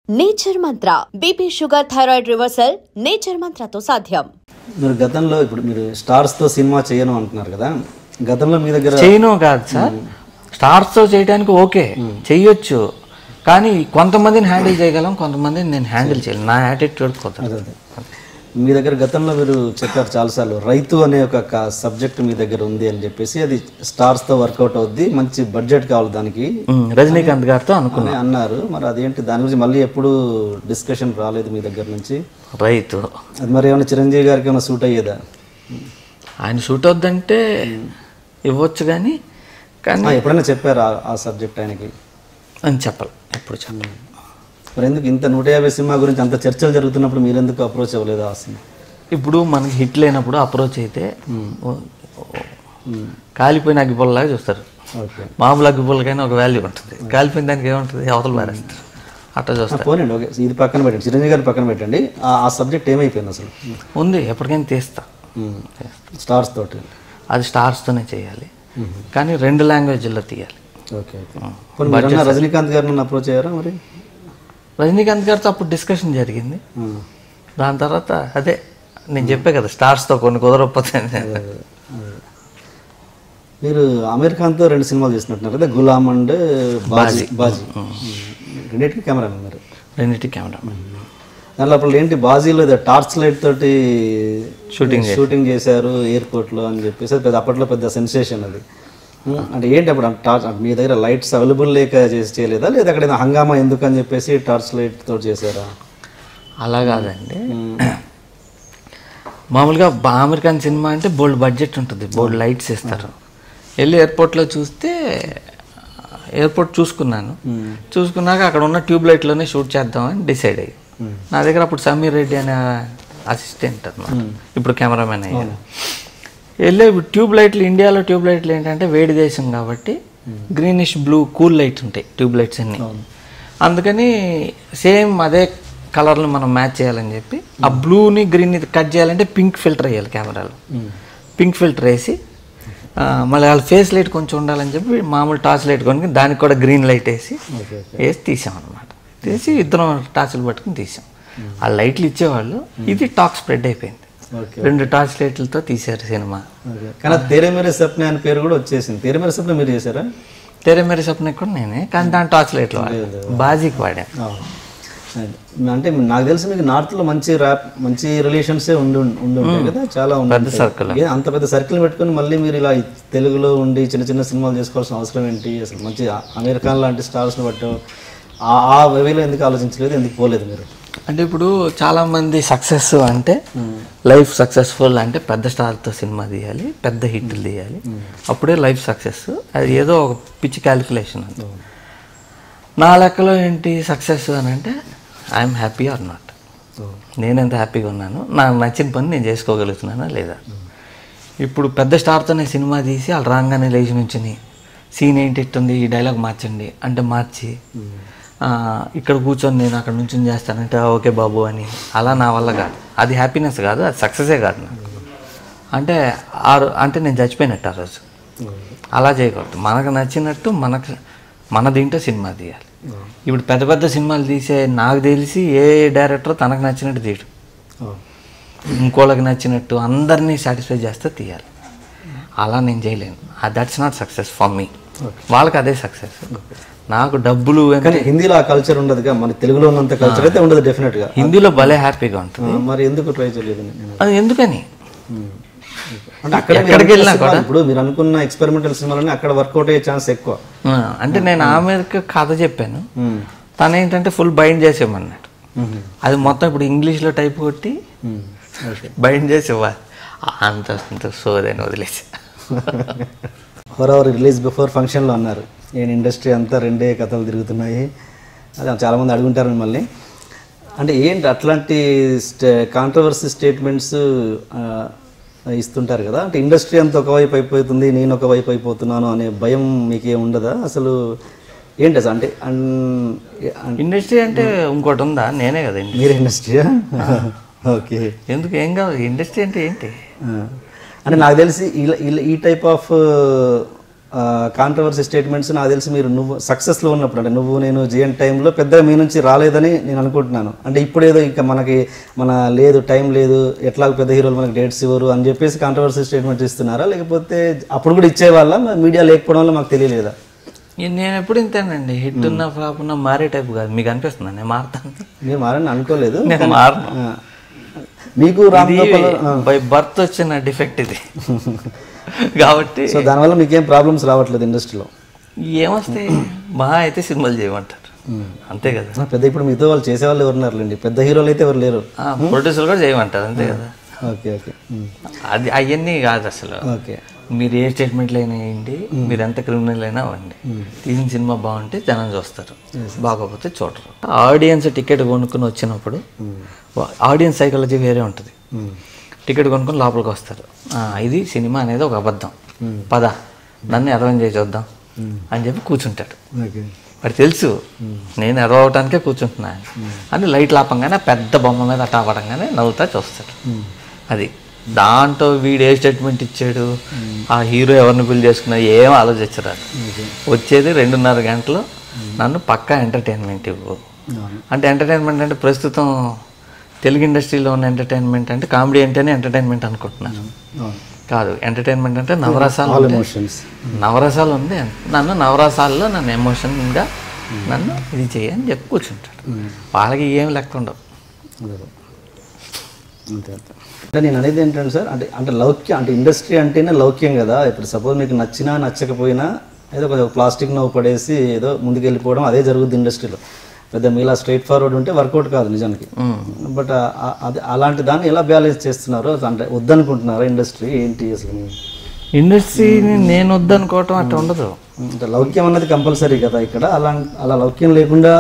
Nature Mantra BP sugar thyroid reversal nature మంత్రతో సాధ్యం. మీరు గతంలో ఇప్పుడు మీరు స్టార్స్ తో సినిమా చేయను అంటున్నారు కదా, గతంలో మీ దగ్గర చేయను కాదు సార్, స్టార్స్ తో చేయడానికి ఓకే చెయ్యొచ్చు, కానీ కొంతమందిని హ్యాండిల్ చేయగలం, కొంతమందిని నేను హ్యాండిల్ చేయలేను, నా యాటిట్యూడ్ కొత్త. మీ దగ్గర గతంలో మీరు చెప్పారు చాలాసార్లు, రైతు అనే ఒక సబ్జెక్ట్ మీ దగ్గర ఉంది అని చెప్పేసి, అది స్టార్స్ తో వర్కౌట్ అవుద్ది, మంచి బడ్జెట్ కావాలి దానికి, రజనీకాంత్ గారితో అనుకున్నా అన్నారు. మరి అదేంటి, దాని గురించి మళ్ళీ ఎప్పుడు డిస్కషన్ రాలేదు మీ దగ్గర నుంచి? రైతు అది మరి ఏమైనా చిరంజీవి గారికి ఏమైనా సూట్ అయ్యేదా? ఆయన సూట్ అవుద్దంటే ఇవ్వచ్చు, కానీ ఎప్పుడైనా చెప్పారు ఆ సబ్జెక్ట్ ఆయనకి? అని చెప్పాలి, ఎప్పుడు చెప్పాలి. మరి ఎందుకు ఇంత 150 సినిమా గురించి అంత చర్చలు జరుగుతున్నప్పుడు మీరు ఎందుకు అప్రోచ్ అవ్వలేదు ఆ సినిమా? ఇప్పుడు మనకి హిట్ లేనప్పుడు అప్రోచ్ అయితే కాలిపోయిన అగ్గిపుల్లలాగా చూస్తారు. మామూలు అగ్గిపుల్లకైనా ఒక వాల్యూ ఉంటుంది, కాలిపోయిన దానికి ఏముంటుంది, అవతల పారేస్తారు, అట్లా చూస్తారు. పోనండి, ఓకే, ఇది పక్కన పెట్టండి, చిరంజీవి గారిని పక్కన పెట్టండి. ఆ సబ్జెక్ట్ ఏమైపోయింది అసలు? ఉంది, ఎప్పటికైనా తీస్తా. స్టార్స్ తోటి అది స్టార్స్తోనే చేయాలి, కానీ 2 లాంగ్వేజ్లో తీయాలి. ఓకే. రజనీకాంత్ గారిని అప్రోచ్ అయ్యారా మరి? రజనీకాంత్ గారితో అప్పుడు డిస్కషన్ జరిగింది, దాని తర్వాత అదే నేను చెప్పే కదా, స్టార్స్తో కొన్ని కుదరకపోతే. మీరు అమీర్ ఖాన్తో 2 సినిమాలు చేసినట్టున్నారు కదా, గులాం అండ్ బాజీ. రెండింటికి కెమెరా మీరు? రెండింటికి కెమెరా. దాంట్లో అప్పుడు ఏంటి, బాజీలో టార్చ్ లైట్ తోటి షూటింగ్ చేశారు ఎయిర్పోర్ట్లో అని చెప్పేసి, అప్పట్లో పెద్ద సెన్సేషన్ అది. అంటే ఏంటి అప్పుడు మీ దగ్గర లైట్స్ అవైలబుల్ లేక చేయలేదా, లేదా అక్కడ హంగామా ఎందుకు అని చెప్పేసి టార్చ్ లైట్ తోటి చేశారా? అలా కాదండి, మామూలుగా అమీర్ ఖాన్ సినిమా అంటే బోల్డ్ బడ్జెట్ ఉంటుంది, బోల్డ్ లైట్స్ ఇస్తారు. వెళ్ళి ఎయిర్పోర్ట్లో చూస్తే, ఎయిర్పోర్ట్ చూసుకున్నాక అక్కడ ఉన్న ట్యూబ్ లైట్లోనే షూట్ చేద్దామని డిసైడ్ అయ్యి, నా దగ్గర అప్పుడు సమీర్ రెడ్డి అనే అసిస్టెంట్ అన్నమాట, ఇప్పుడు కెమెరామెన్ అయ్యాను. వెళ్ళే ట్యూబ్ లైట్లు, ఇండియాలో ట్యూబ్ లైట్లు ఏంటంటే వేడి దేశం కాబట్టి గ్రీనిష్ బ్లూ కూల్ లైట్స్ ఉంటాయి ట్యూబ్ లైట్స్ అన్నీ, అందుకని సేమ్ అదే కలర్లు మనం మ్యాచ్ చేయాలని చెప్పి ఆ బ్లూని గ్రీన్ని కట్ చేయాలంటే పింక్ ఫిల్టర్ వేయాలి కెమెరాలో. పింక్ ఫిల్టర్ వేసి మళ్ళీ వాళ్ళ ఫేస్ లైట్ కొంచెం ఉండాలని చెప్పి మామూలు టార్చ్ లైట్ కొనుక్కొని దానికి కూడా గ్రీన్ లైట్ వేసి తీసాం అనమాట. తీసి ఇద్దరం టార్చ్లు పట్టుకుని తీసాం. ఆ లైట్లు ఇచ్చేవాళ్ళు, ఇది టాక్ స్ప్రెడ్ అయిపోయింది, 2 టార్చ్ లైట్లతో తీశారు సినిమా. కానీ తేరే మేరే సప్నే అనే పేరు కూడా వచ్చేసింది. తేరే మేరే సప్నే మీరు చేశారా? తేరే మేరే సప్నే కూడా నేనే, కానీ దాని టార్చ్ లైట్లు బాజీకి వాడాను. అంటే నాకు తెలిసి మీకు నార్త్లో మంచి రిలేషన్సే ఉండి ఉంటాయి కదా, చాలా పెద్ద సర్కిల్. అంత పెద్ద సర్కిల్ పెట్టుకుని మళ్ళీ మీరు ఇలా తెలుగులో ఉండి చిన్న చిన్న సినిమాలు చేసుకోవాల్సిన అవసరం ఏంటి అసలు? మంచి అమీర్ ఖాన్ లాంటి స్టార్స్ని బట్టి ఆ వేలో ఎందుకు ఆలోచించలేదు, ఎందుకు పోలేదు మీరు? అంటే ఇప్పుడు చాలామంది సక్సెస్ అంటే లైఫ్ సక్సెస్ఫుల్ అంటే పెద్ద స్టార్తో సినిమా తీయాలి, పెద్ద హిట్లు తీయాలి, అప్పుడే లైఫ్ సక్సెస్. అది ఏదో ఒక పిచ్చి క్యాలిక్యులేషన్ అంత. నా లెక్కలో ఏంటి సక్సెస్ అని అంటే, ఐఎమ్ హ్యాపీ ఆర్ నాట్, నేను ఎంత హ్యాపీగా ఉన్నాను, నాకు నచ్చిన పని నేను చేసుకోగలుగుతున్నానా లేదా. ఇప్పుడు పెద్ద స్టార్తోనే సినిమా తీసి వాళ్ళు రాగానే లేచి నుంచుని సీన్ ఏంటి ఇట్టుంది, ఈ డైలాగ్ మార్చండి అంటే మార్చి, ఇక్కడ కూర్చొని నేను అక్కడ నుంచి చేస్తానంటే ఓకే బాబు అని, అలా నా వల్ల కాదు. అది హ్యాపీనెస్ కాదు, అది సక్సెసే కాదు నాకు. అంటే నేను చచ్చిపోయినట్టు ఆ రోజు. అలా చేయకూడదు, మనకు నచ్చినట్టు మన దీంట్లో సినిమా తీయాలి. ఇప్పుడు పెద్ద పెద్ద సినిమాలు తీసే నాకు తెలిసి ఏ డైరెక్టర్ తనకు నచ్చినట్టు తీయడు, ఇంకోళ్ళకి నచ్చినట్టు అందరినీ సాటిస్ఫై చేస్తే తీయాలి. అలా నేను చేయలేను, that's not success for me. వాళ్ళకి అదే సక్సెస్. నాకు డబ్బులు. హిందీలో ఆ కల్చర్ ఉండదు, మన తెలుగులో ఉన్నంత కల్చర్ అయితే ఉండదు డెఫినెట్ గా. హిందీలో భలే హ్యాపీగా ఉంటుంది. మరి ఎందుకు ట్రై చేయలేదు? అది ఎందుకని అంటే ఎక్కడికి వెళ్ళినా కూడా ఇప్పుడు మీరు అనుకున్న ఎక్స్పెరిమెంటల్ సినిమాలని అక్కడ వర్కౌట్ అయ్యే ఛాన్స్ ఎక్కువ. అంటే నేను ఆమెకి కథ చెప్పాను, తను ఏంటంటే ఫుల్ బైండ్ చేసేమన్నట్టు. అది మొత్తం ఇప్పుడు ఇంగ్లీష్లో టైప్ కొట్టి బైండ్ చేసి ఇవ్వాలి, అంత సోదని వదిలేసి. ఫర్ రిలీజ్ బిఫోర్ ఫంక్షన్లో అన్నారు, నేను ఇండస్ట్రీ అంతా 2 కథలు తిరుగుతున్నాయి, అది చాలామంది అడుగుంటారు మిమ్మల్ని. అంటే ఏంటి అట్లాంటి కాంట్రవర్సీ స్టేట్మెంట్స్ ఇస్తుంటారు కదా, అంటే ఇండస్ట్రీ అంతా ఒకవైపు అయిపోతుంది, నేను ఒకవైపు అయిపోతున్నాను అనే భయం మీకేం ఉండదా అసలు? ఏంటి అసలు? అంటే ఇండస్ట్రీ అంటే ఇంకోటి ఉందా? నేనే కదా మీరు ఇండస్ట్రీయా? ఓకే. ఎందుకు, ఏం కాదు ఇండస్ట్రీ అంటే ఏంటి అంటే నాకు తెలిసి ఈ టైప్ ఆఫ్ కాంట్రవర్సీ స్టేట్మెంట్స్ నాకు తెలిసి మీరు నువ్వు సక్సెస్లో ఉన్నప్పుడు అంటే నువ్వు నేను జిఎన్ టైంలో పెద్దగా మీ నుంచి రాలేదని నేను అనుకుంటున్నాను. అంటే ఇప్పుడు ఏదో ఇంకా మన లేదు టైం లేదు ఎట్లా పెద్ద హీరోలు మనకి డేట్స్ ఇవ్వరు అని చెప్పేసి కాంట్రవర్సీ స్టేట్మెంట్స్ ఇస్తున్నారా, లేకపోతే అప్పుడు కూడా ఇచ్చేవాళ్ళ మీడియా లేకపోవడం వల్ల మాకు తెలియలేదా? నేను ఎప్పుడు ఇంతేనండి, హిట్ ఉన్న ఫ్లాప్ ఉన్న మారే టైప్ కాదు. మీకు అనిపిస్తుంది నేను మారుతాను? మీరు మారని అనుకోలేదు. నేను మారను. మీకు రామ్ గోపాల్ బై బర్త్ వచ్చిన డిఫెక్ట్ ఇది కాబట్టి సో దానివల్ల మీకేం ప్రాబ్లమ్స్ రావట్లేదు ఇండస్ట్రీలో? ఏమొస్తాయి, మహా అయితే సినిమాలు చేయమంటారు అంతే కదా. పెద్ద ఇప్పుడు మీతో వాళ్ళు చేసేవాళ్ళు ఎవరున్నారులేండి, పెద్ద హీరోలు అయితే ఎవరు లేరు. ప్రొడ్యూసర్లు కూడా చేయమంటారు అంతే కదా. ఓకే ఓకే అది అవన్నీ కాదు అసలు. ఓకే మీరు ఏ స్టేట్మెంట్లు అయినా వేయండి, మీరు ఎంత క్రిమినల్ అయినా అవ్వండి, తీసిన సినిమా బాగుంటే జనం చూస్తారు, బాగోకపోతే చూడరు. ఆడియన్స్ టికెట్ కొనుక్కుని వచ్చినప్పుడు ఆడియన్స్ సైకాలజీ వేరే ఉంటుంది. టికెట్ కొనుక్కొని లోపలికి వస్తారు, ఇది సినిమా అనేది ఒక అబద్ధం, పద నన్ను ఎదవం చేసి చూద్దాం అని చెప్పి కూర్చుంటాడు. మరి తెలుసు నేను ఎదవటానికే కూర్చుంటున్నా అని లైట్ లాపంగానే పెద్ద బొమ్మ మీద అట్టా అవ్వడంగానే నవ్వుతా చూస్తాడు. అది దాంట్లో వీడు ఏ స్టేట్మెంట్ ఇచ్చాడు, ఆ హీరో ఎవరిని బిల్ చేసుకున్నా ఏం ఆలోచించరాదు. వచ్చేది 2.5 గంటలు నన్ను పక్కా ఎంటర్టైన్మెంట్ ఇవ్వు అంటే. ఎంటర్టైన్మెంట్ అంటే ప్రస్తుతం తెలుగు ఇండస్ట్రీలో ఉన్న ఎంటర్టైన్మెంట్ అంటే కామెడీ అంటేనే ఎంటర్టైన్మెంట్ అనుకుంటున్నారు. కాదు, ఎంటర్టైన్మెంట్ అంటే నవరసాలు ఉంది. నన్ను నవరసాల్లో నన్ను ఎమోషన్గా నన్ను ఇది చేయని చెప్పి కూర్చుంటాడు. వాళ్ళకి ఏం లెక్క ఉండవు. అంటే నేను అనేది ఏంటంటే సార్, అంటే లౌక్యం అంటే ఇండస్ట్రీ అంటేనే లౌక్యం కదా. ఇప్పుడు సపోజ్ మీకు నచ్చినా నచ్చకపోయినా ఏదో కొంచెం ప్లాస్టిక్ నవ్వు పడేసి ఏదో ముందుకు వెళ్ళిపోవడం అదే జరుగుతుంది ఇండస్ట్రీలో. పెద్ద మీలా స్ట్రైట్ ఫార్వర్డ్ ఉంటే వర్కౌట్ కాదు నిజానికి. బట్ అది అలాంటి దాన్ని ఎలా బ్యాలెన్స్ చేస్తున్నారు అంటే వద్దనుకుంటున్నారా ఇండస్ట్రీ ఏంటి అసలు? ఇండస్ట్రీని నేను వద్దనుకోవటం అట్లా ఉండదు. అంటే లౌక్యం అన్నది కంపల్సరీ కదా ఇక్కడ. అలా లౌక్యం లేకుండా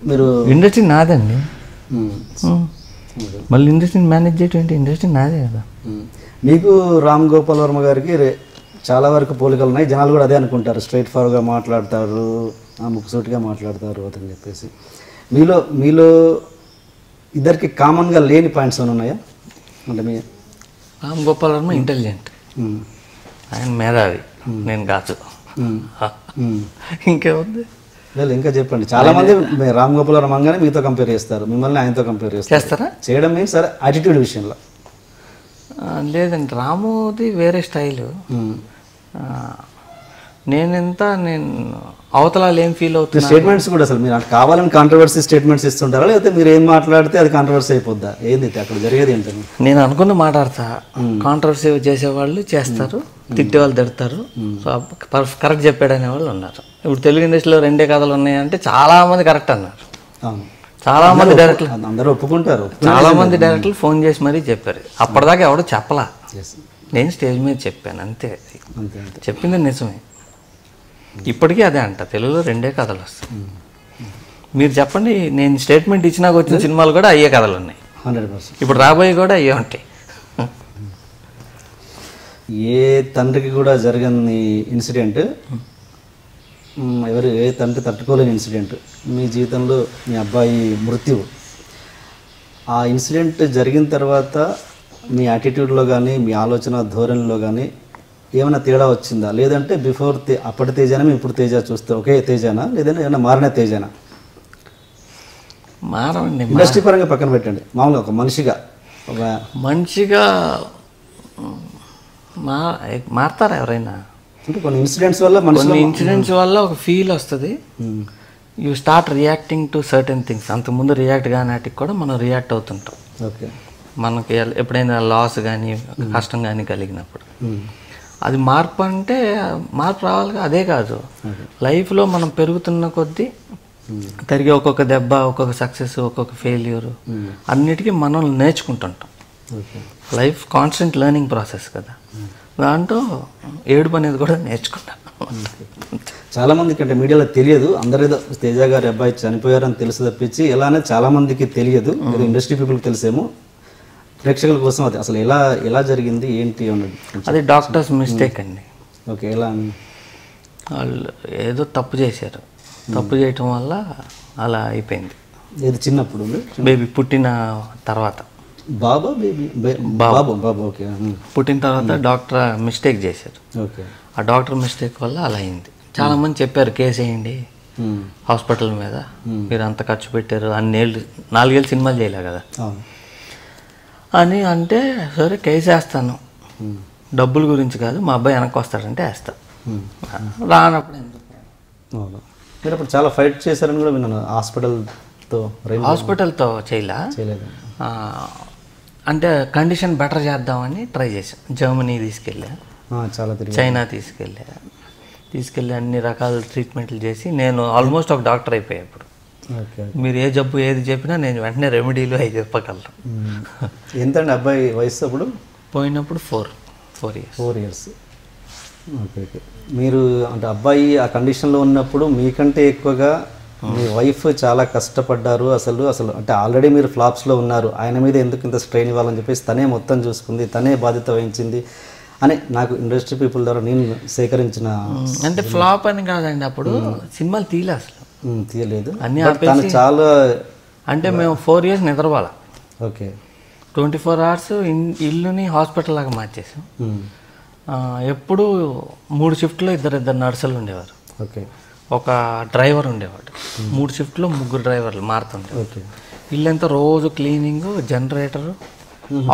మీరు ఇండస్ట్రీ నాదండి, మళ్ళీ ఇండస్ట్రీని మేనేజ్ చేయటం ఇండస్ట్రీ నాదే కదా. మీకు రామ్ గోపాల్ వర్మ గారికి చాలా వరకు పోలికలు ఉన్నాయి, జనాలు కూడా అదే అనుకుంటారు. స్ట్రైట్ ఫార్వర్డ్గా మాట్లాడతారు, ముక్కుసూటిగా మాట్లాడతారు అని చెప్పేసి. మీలో ఇద్దరికి కామన్గా లేని పాయింట్స్ ఏమైనా ఉన్నాయా? అంటే మీ రామ్ గోపాల్ వర్మ ఇంటెలిజెంట్, ఆయన మేధావి, నేను కాదు. ఇంకేముంది? లేదు ఇంకా చెప్పండి. చాలా మంది రామ్ గోపాల్ వర్మ అనగానే మీతో కంపేర్ చేస్తారు, మిమ్మల్ని ఆయనతో కంపేర్ చేస్తారా? చేయడం మీన్స్ సరే యాటిట్యూడ్ విషయంలో లేదండి, రాముది వేరే స్టైలు. నేను అవతలాలు ఏం ఫీల్ అవుతుంది. స్టేట్మెంట్స్ కూడా అసలు మీరు కావాలని కాంట్రవర్సీ స్టేట్మెంట్స్ ఇస్తుంటారా, లేకపోతే మీరు ఏం మాట్లాడితే అది కాంట్రవర్సీ అయిపోద్దా? ఏంది అక్కడ జరిగేది ఏంటని? నేను అనుకుంది మాట్లాడతా, కాంట్రవర్సీ చేసేవాళ్ళు చేస్తారు, తిట్టేవాళ్ళు తిడతారు, కరెక్ట్ చెప్పాడు అనే వాళ్ళు ఉన్నారు. ఇప్పుడు తెలుగు ఇండస్ట్రీలో 2 కథలు ఉన్నాయంటే చాలా మంది కరెక్ట్ అన్నారు. చాలా మంది డైరెక్టర్లు అందరూ ఒప్పుకుంటారు. చాలా మంది డైరెక్టర్లు ఫోన్ చేసి మరీ చెప్పారు. అప్పటిదాకా ఎవడో చెప్పలా, నేను స్టేజ్ మీద చెప్పాను అంతే. చెప్పింది నిజమే. ఇప్పటికీ అదే అంట, తెలుగులో 2 కథలు వస్తాయి. మీరు చెప్పండి, నేను స్టేట్మెంట్ ఇచ్చినాక వచ్చిన సినిమాలు కూడా అయ్యే కథలు ఉన్నాయి. 100%. ఇప్పుడు రాబోయే కూడా అయ్యే ఉంటాయి. ఏ తండ్రికి కూడా జరగని ఇన్సిడెంట్, ఏ తండ్రి తట్టుకోలేని ఇన్సిడెంట్ మీ జీవితంలో మీ అబ్బాయి మృత్యు. ఆ ఇన్సిడెంట్ జరిగిన తర్వాత మీ యాటిట్యూడ్లో కానీ మీ ఆలోచన ధోరణిలో కానీ ఏమైనా తేడా వచ్చిందా? లేదంటే బిఫోర్ అప్పటి తేజానా ఇప్పుడు తేజ చూస్తే ఒకే తేజానా, లేదంటే ఏమైనా మారిన తేజానా? మారండి, ఇండస్ట్రీ పరంగా పక్కన పెట్టండి, మామూలుగా ఒక మనిషిగా మారుతారా ఎవరైనా? అంటే కొన్ని ఇన్సిడెంట్స్ వల్ల ఒక ఫీల్ వస్తుంది. You start reacting to certain things. అంతకుముందు రియాక్ట్ కానాటికి కూడా మనం రియాక్ట్ అవుతుంటాం. ఓకే, మనకి ఎప్పుడైనా లాస్ కానీ కష్టం కానీ కలిగినప్పుడు అది మార్పు అంటే మార్పు రావాలి. అదే కాదు, లైఫ్లో మనం పెరుగుతున్న కొద్దీ తిరిగి ఒక్కొక్క దెబ్బ, ఒక్కొక్క సక్సెస్, ఒక్కొక్క ఫెయిల్యూర్ అన్నిటికీ మనం నేర్చుకుంటుంటాం. లైఫ్ కాన్స్టెంట్ లెర్నింగ్ ప్రాసెస్ కదా. దాంట్లో ఏడుపు అనేది కూడా నేర్చుకుంటాం. చాలా మందికి అంటే మీడియాలో తెలియదు, అందరేదో తేజ గారి అబ్బాయి చనిపోయారని తెలుసు తప్పించి ఎలా అనేది చాలా మందికి తెలియదు. ఇండస్ట్రీ పీపుల్కి తెలిసేమో, ప్రేక్షకుల కోసం అది అసలు ఎలా జరిగింది ఏంటి అన్నది. అది డాక్టర్స్ మిస్టేక్ అండి. ఓకే, ఎలా? వాళ్ళు ఏదో తప్పు చేశారు, తప్పు చేయటం వల్ల అలా అయిపోయింది. ఏది చిన్నప్పుడు బేబీ పుట్టిన తర్వాత బాబా బేబీ బాబు బాబు ఓకే. పుట్టిన తర్వాత డాక్టర్ మిస్టేక్ చేశారు. ఓకే. ఆ డాక్టర్ మిస్టేక్ వల్ల అలా అయింది. చాలామంది చెప్పారు కేసు వేయండి హాస్పిటల్ మీద, మీరు అంత ఖర్చు పెట్టారు, 4 ఏళ్ళు సినిమాలు చేయలే కదా అని అంటే, సరే కేసు వేస్తాను, డబ్బుల గురించి కాదు, మా అబ్బాయి వెనక్కి వస్తాడంటే వేస్తా, రానప్పుడు ఎందుకు. మీరు అప్పుడు చాలా ఫైట్ చేశారని కూడా విన్నాను. హాస్పిటల్తో చేయలేదు, అంటే కండిషన్ బెటర్ చేద్దామని ట్రై చేశాను. జర్మనీ తీసుకెళ్ళా, చాలా చైనా తీసుకెళ్ళి అన్ని రకాల ట్రీట్మెంట్లు చేసి నేను ఆల్మోస్ట్ ఒక డాక్టర్ అయిపోయా. ఇప్పుడు మీరు ఏ జబ్బు ఏది చెప్పినా నేను వెంటనే రెమెడీలు అవి చెప్పగలను. ఎంతండి అబ్బాయి వయసు అప్పుడు? పోయినప్పుడు 4 years. Okay okay. మీరు అంటే అబ్బాయి ఆ కండిషన్లో ఉన్నప్పుడు మీకంటే ఎక్కువగా మీ వైఫ్ చాలా కష్టపడ్డారు. అసలు అంటే ఆల్రెడీ మీరు ఫ్లాప్స్లో ఉన్నారు, ఆయన మీద ఎందుకు ఇంత స్ట్రెయిన్ ఇవ్వాలని చెప్పేసి తనే మొత్తం చూసుకుంది, తనే బాధ్యత వహించింది అని నాకు ఇండస్ట్రీ పీపుల్ ద్వారా నేను సేకరించిన. అంటే ఫ్లాప్ అని కాదండి, అప్పుడు సినిమాలు తీయలేదు అన్ని చాలా. అంటే మేము 4 years నిద్రపోవాలి. ఓకే. 24 hours ఇల్లుని హాస్పిటల్ లాగా మార్చేసాం. ఎప్పుడు 3 షిఫ్ట్లో ఇద్దరు నర్సులు ఉండేవారు. ఓకే. ఒక డ్రైవర్ ఉండేవాడు. 3 షిఫ్ట్లో 3 డ్రైవర్లు మారుతుండే. ఓకే. ఇల్లంతా రోజు cleaning, generator,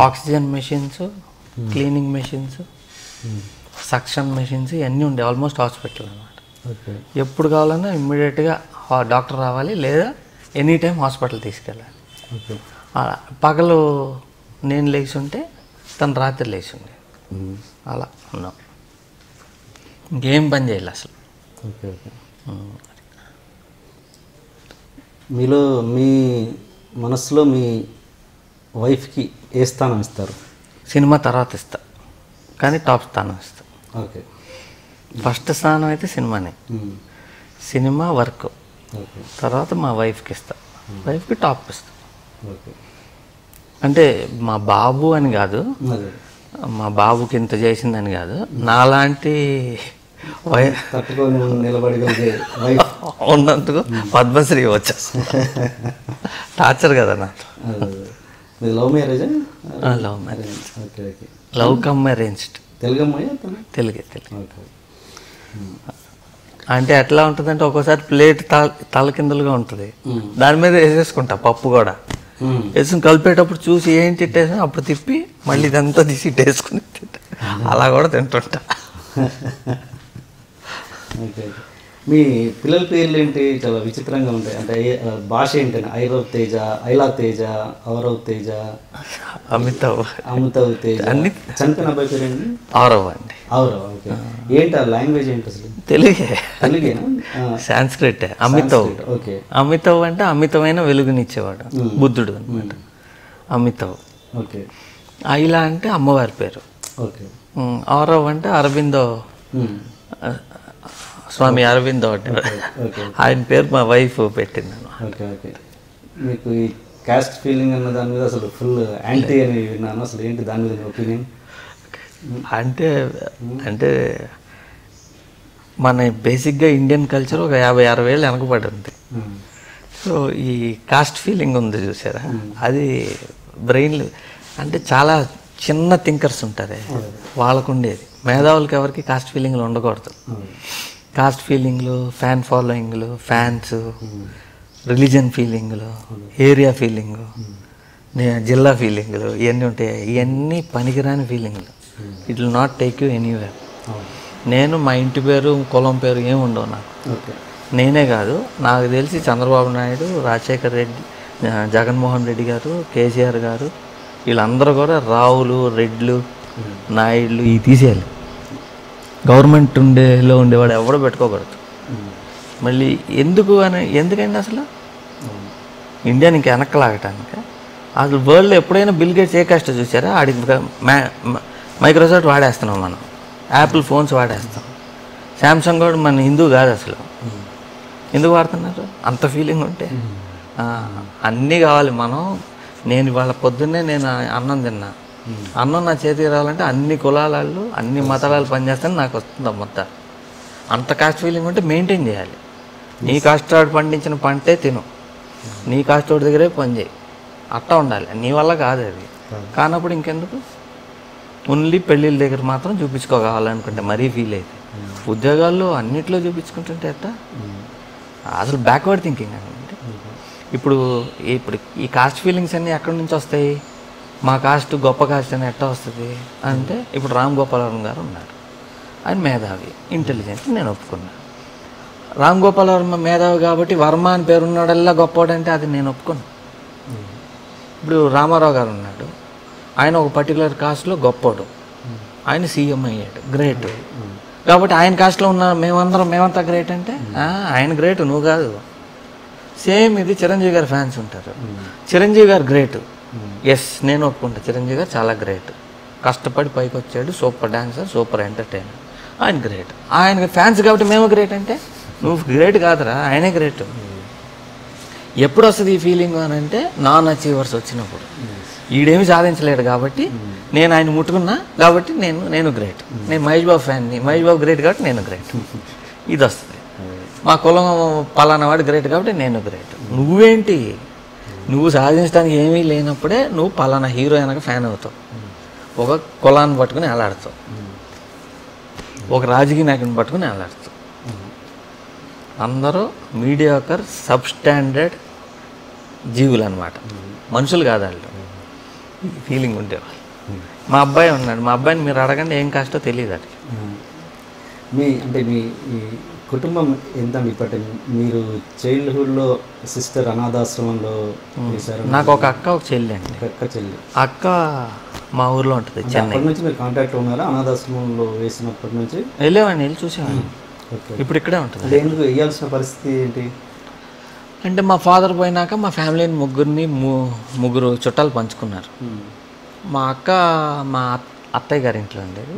oxygen machines, cleaning machines, suction machines ఇవన్నీ ఉండే ఆల్మోస్ట్ హాస్పిటల్ అనమాట. ఎప్పుడు కావాలన్నా ఇమ్మీడియట్గా డాక్టర్ రావాలి, లేదా ఎనీ టైం హాస్పిటల్ తీసుకెళ్ళాలి. పగలు నేను లేచి ఉంటే తను రాత్రి లేచి ఉండే, అలా ఉన్నాం. ఇంకేం పని చేయాలి అసలు. Okay okay. మీలో మీ మనసులో మీ వైఫ్కి ఏ స్థానం ఇస్తారు? సినిమా తర్వాత ఇస్తా, కానీ టాప్ స్థానం ఇస్తా. ఓకే. ఫస్ట్ స్థానం అయితే సినిమానే, సినిమా వర్క్, తర్వాత మా వైఫ్కి ఇస్తా, వైఫ్కి టాప్ ఇస్తా. అంటే మా బాబు అని కాదు, మా బాబుకి ఇంత చేసిందని కాదు, నాలాంటి ఉన్నందుకు పద్మశ్రీ వచ్చేస్తుంది. టార్చర్ కదా నాకు. Love marriage? Love marriage. Love come arranged. తెలుగే. అంటే ఎట్లా ఉంటుందంటే ఒక్కోసారి ప్లేట్ తలకిందులుగా ఉంటుంది, దాని మీద వేసేసుకుంటా పప్పు కూడా వేసుకుని కలిపేటప్పుడు చూసి ఏం తిట్టేసి అప్పుడు తిప్పి మళ్ళీ ఇదంతా తీసి వేసుకుని అలా కూడా తింటుంటా. మీ పిల్లల పేర్లు ఏంటి? చాలా విచిత్రంగా ఉంటాయి. అంటే భాష ఏంటంటే ఐరవ్ తేజ, ఐలా తేజ, అవరవ్ తేజ, అమితావ్ తేజ. అన్ని చనిపోయిన అబ్బాయి పేరు ఏంటి? ఆరవ్ అండి. అవరవ్. ఓకే. ఏంటి ఆ లాంగ్వేజ్ ఏంటి అసలు? తెలుగేనా? సాంస్క్రిట్. అమితావ్. ఓకే. అమితావ్ అంటే అమితమైన వెలుగునిచ్చేవాడు, బుద్ధుడు అనమాట. అమితావ్. ఓకే. ఐలా అంటే అమ్మవారి పేరు. ఓకే. ఆరవ్ అంటే అరవిందో, స్వామి అరవిందో అంటే ఆయన పేరు మా వైఫ్ పెట్టింది. Okay okay. మీకు ఈ క్యాస్ట్ ఫీలింగ్ అన్న దాని మీద అసలు ఫుల్ యాంటీ అని విన్నాను. అసలు ఏంటి దాని మీద ఒపీనియన్? అంటే మన బేసిక్గా ఇండియన్ కల్చర్ ఒక 50-60 ఏళ్ళు వెనకబడి ఉంది. సో ఈ కాస్ట్ ఫీలింగ్ ఉంది చూసారా, అది బ్రెయిన్ అంటే చాలా చిన్న థింకర్స్ ఉంటారే వాళ్ళకు ఉండేది. మేధావులకి ఎవరికి కాస్ట్ ఫీలింగ్లు ఉండకూడదు. కాస్ట్ ఫీలింగ్లు, ఫ్యాన్ ఫాలోయింగ్లు, ఫ్యాన్స్, రిలీజన్ ఫీలింగ్లు, ఏరియా ఫీలింగు, జిల్లా ఫీలింగ్లు, ఇవన్నీ ఉంటాయి. ఇవన్నీ పనికిరాని ఫీలింగ్లు. It will not take you anywhere. నేను మా ఇంటి పేరు, కులం పేరు ఏమి ఉండవు నాకు. నేనే కాదు, నాకు తెలిసి చంద్రబాబు నాయుడు, రాజశేఖర్ రెడ్డి, జగన్మోహన్ రెడ్డి గారు, కేసీఆర్ గారు, వీళ్ళందరూ కూడా రావులు, రెడ్లు, నాయుడులు ఇవి తీసేయాలి. గవర్నమెంట్ ఉండేవాడు ఎవడో పెట్టుకోకూడదు. మళ్ళీ ఎందుకండి అసలు ఇండియాని ఇంకా వెనక్కలాగటానికి? అసలు వరల్డ్లో ఎప్పుడైనా బిల్ గేట్స్ ఏ కష్టం చూసారా? ఆడికి మైక్రోసాఫ్ట్ వాడేస్తున్నాం, మనం యాపిల్ ఫోన్స్ వాడేస్తాం. శాంసంగ్ కూడా మన హిందూ కాదు అసలు. ఎందుకు వాడుతున్నారు? అంత ఫీలింగ్ ఉంటే అన్నీ కావాలి. నేను ఇవాళ పొద్దున్నే నేను అన్నం తిన్నా, అన్నం నా చేతికి రావాలంటే అన్ని కులాలు, అన్ని మతాలు పనిచేస్తాను, నాకు వస్తుంది మొత్తం. అంత కాస్ట్ ఫీలింగ్ ఉంటే మెయింటైన్ చేయాలి. నీ కాస్టోడు పండించిన పంటే తిను, నీ కాస్టోడి దగ్గరే పని చేయి, అట్టా ఉండాలి. నీ వల్ల కాదు అది. కానప్పుడు ఇంకెందుకు, ఓన్లీ పెళ్ళిళ్ళ దగ్గర మాత్రం చూపించుకోవాలనుకుంటే మరీ ఫీల్ అయితే, ఉద్యోగాల్లో అన్నిట్లో చూపించుకుంటుంటే ఎట్టా? అసలు బ్యాక్వర్డ్ థింకింగ్ అంటే. ఇప్పుడు ఈ కాస్ట్ ఫీలింగ్స్ అన్నీ ఎక్కడి నుంచి వస్తాయి? మా కాస్ట్ గొప్ప కాస్ట్ అని ఎట్టా వస్తుంది అంటే, ఇప్పుడు రామ్ గోపాల్ వర్మ గారు ఉన్నారు, ఆయన మేధావి, ఇంటెలిజెంట్, నేను ఒప్పుకున్నాను. రామ్ గోపాల్ వర్మ మేధావి కాబట్టి వర్మ అని పేరున్నాడల్లా గొప్పవాడంటే అది నేను ఒప్పుకున్నాను. ఇప్పుడు రామారావు గారు ఉన్నాడు, ఆయన ఒక పర్టికులర్ కాస్ట్లో గొప్పవాడు, ఆయన సీఎం అయ్యాడు, గ్రేట్. కాబట్టి ఆయన కాస్ట్లో ఉన్న మేమంతా గ్రేట్ అంటే ఆయన గ్రేట్, నువ్వు కాదు. సేమ్ ఇది చిరంజీవి గారి ఫ్యాన్స్ ఉంటారు, చిరంజీవి గారు గ్రేట్, ఎస్ నేను ఒప్పుకుంటా, చిరంజీవి గారు చాలా గ్రేట్, కష్టపడి పైకి వచ్చాడు, సూపర్ డాన్సర్, సూపర్ ఎంటర్టైనర్, ఆయన గ్రేట్. ఆయన ఫ్యాన్స్ కాబట్టి మేము గ్రేట్ అంటే నువ్వు గ్రేట్ కాదురా, ఆయనే గ్రేట్. ఎప్పుడు వస్తుంది ఈ ఫీలింగ్ అని అంటే, నాన్ అచీవర్స్ వచ్చినప్పుడు. ఈడేమి సాధించలేడు కాబట్టి నేను ఆయన ముట్టుకున్నా కాబట్టి నేను గ్రేట్, నేను మహేష్ బాబు ఫ్యాన్ని, మహేష్ బాబు గ్రేట్ కాబట్టి నేను గ్రేట్, ఇది వస్తుంది. మా కులం పలానా వాడు గ్రేట్ కాబట్టి నేను గ్రేట్. నువ్వేంటి, నువ్వు సాధించడానికి ఏమీ లేనప్పుడే నువ్వు పలానా హీరో వెనక ఫ్యాన్ అవుతావు, ఒక కులాన్ని పట్టుకుని వేలాడుతావు, ఒక రాజకీయ నాయకుని పట్టుకుని వేలాడుతావు. అందరూ మీడియాకర్ సబ్స్టాండర్డ్ జీవులు అనమాట, మనుషులు కాదు వాళ్ళు. ఫీలింగ్ ఉండేవాళ్ళు. మా అబ్బాయి ఉన్నాడు, మా అబ్బాయిని మీరు అడగండి ఏం కాస్టో తెలియదు అది. మీ కుటుంబం ఎంత ఇప్పటి, మీరు చైల్డ్హుడ్లో సిస్టర్ అనాథాశ్రమంలో చేశారు? నాకు ఒక అక్క, ఒక చెల్లి అండి. చెల్లి. అక్క మా ఊర్లో ఉంటుంది, చెన్నై. అప్పటి నుంచి మీరు కాంటాక్ట్ ఉన్నారా? అనాథాశ్రమంలో వేసినప్పటి నుంచి వెళ్ళేవాడిని, వెళ్ళి చూసేవాడిని. ఇప్పుడు ఇక్కడే ఉంటుంది. ఎందుకు వేయాల్సిన పరిస్థితి ఏంటి అంటే, మా ఫాదర్ పోయినాక మా ఫ్యామిలీని ముగ్గురు చుట్టాలు పంచుకున్నారు. మా అక్క మా అత్తయ్య గారి ఇంట్లో ఉండేది,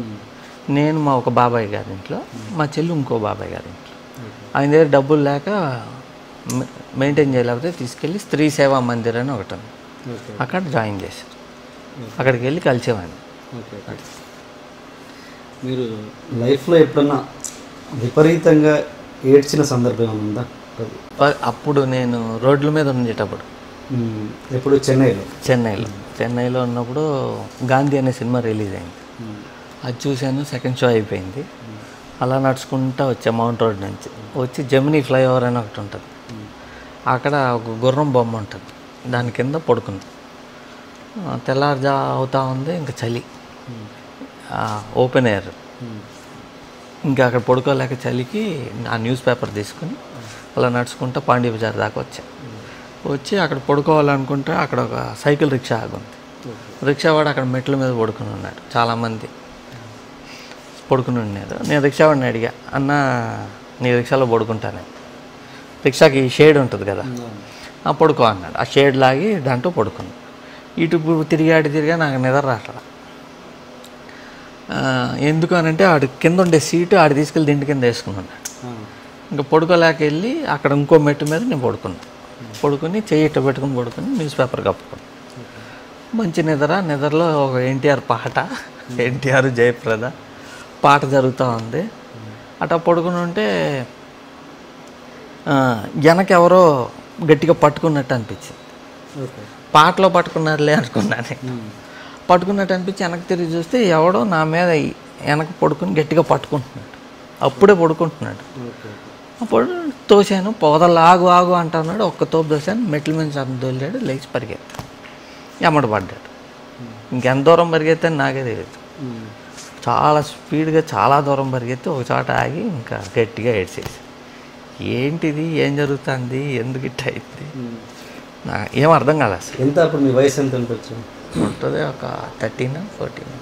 నేను మా ఒక బాబాయ్ గారి ఇంట్లో, మా చెల్లి ఇంకో బాబాయ్ గారి ఇంట్లో. ఆయన దగ్గర డబ్బులు లేక మెయింటైన్ చేయలేకపోతే తీసుకెళ్ళి స్త్రీ సేవా మందిర్ అని ఒకటి ఉంది, అక్కడ జాయిన్ చేశారు. అక్కడికి వెళ్ళి కలిసేవాడిని. మీరు లైఫ్లో ఎప్పుడన్నా విపరీతంగా ఏడ్చిన సందర్భం ఉందా? అప్పుడు నేను రోడ్ల మీద ఉండేటప్పుడు. ఎప్పుడు? చెన్నైలో ఉన్నప్పుడు గాంధీ అనే సినిమా రిలీజ్ అయింది, అది చూశాను. సెకండ్ షో అయిపోయింది, అలా నడుచుకుంటూ వచ్చా మౌంట్ రోడ్ నుంచి. వచ్చి జమినీ ఫ్లైఓవర్ అని ఒకటి ఉంటుంది, అక్కడ ఒక గుర్రం బొమ్మ ఉంటుంది, దాని కింద పడుకుంది. తెల్లారుజా అవుతా ఉంది, ఇంకా చలి, ఓపెన్ ఎయిర్. ఇంకా అక్కడ పడుకోలేక చలికి ఆ న్యూస్ పేపర్ తీసుకుని అలా నడుచుకుంటూ పాండీ బజార్ దాకా వచ్చి అక్కడ పడుకోవాలనుకుంటే అక్కడ ఒక సైకిల్ రిక్షా ఆగుంది. రిక్షావాడు అక్కడ మెట్ల మీద పడుకుని ఉన్నాడు, చాలామంది పడుకుని ఉన్నారు. నేను రిక్షావాడిని అడిగా, అన్న నీ రిక్షాలో పడుకుంటాను, రిక్షాకి షేడ్ ఉంటుంది కదా, పడుకో అన్నాడు. ఆ షేడ్ లాగి దాంట్లో పడుకున్నాను. ఇటు తిరిగా నాకు నిద్ర రాట్లా. ఎందుకు అనంటే ఆడు కింద ఉండే సీటు ఆడు తీసుకెళ్ళి దిండి కింద వేసుకున్నాడు. ఇంకా పడుకోలేక వెళ్ళి అక్కడ ఇంకో మెట్టు మీద నేను పడుకుని చెయ్యి ఇట్ట పెట్టుకుని పడుకుని న్యూస్ పేపర్ కప్పుకుని మంచి నిద్రలో ఒక ఎన్టీఆర్ పాట, ఎన్టీఆర్ జయప్రద పాట జరుగుతూ ఉంది. అట్లా పడుకుని ఉంటే వెనకెవరో గట్టిగా పట్టుకున్నట్టు అనిపించింది. పాటలో పట్టుకున్నారులే అనుకున్నాను. పట్టుకున్నట్టు అనిపించి వెనక్కి తిరిగి చూస్తే ఎవడో నా మీద వెనక పడుకుని గట్టిగా పట్టుకుంటున్నాడు. అప్పుడే పడుకుంటున్నాడు. అప్పుడు తోసాను, పొదలు ఆగు అంటున్నాడు. ఒక్క తోపు తోసాను, మెట్ల మీద దొల్లాడు, లేచి పరిగెత్తాను, ఎమ్మట పడ్డాడు. ఇంకెంత దూరం పరిగెత్తాను నాకే తెలియదు. చాలా స్పీడ్గా చాలా దూరం పరిగెత్తి ఒక చోట ఆగి ఇంకా గట్టిగా ఏడ్చేసి, ఏంటిది, ఏం జరుగుతుంది, ఎందుకు ఇట్ట అయింది, ఏం అర్థం కాదు అసలు. ఎంత అప్పుడు మీ వయసు ఎంత ఉంటుంది? ఉంటుంది ఒక 13, 14.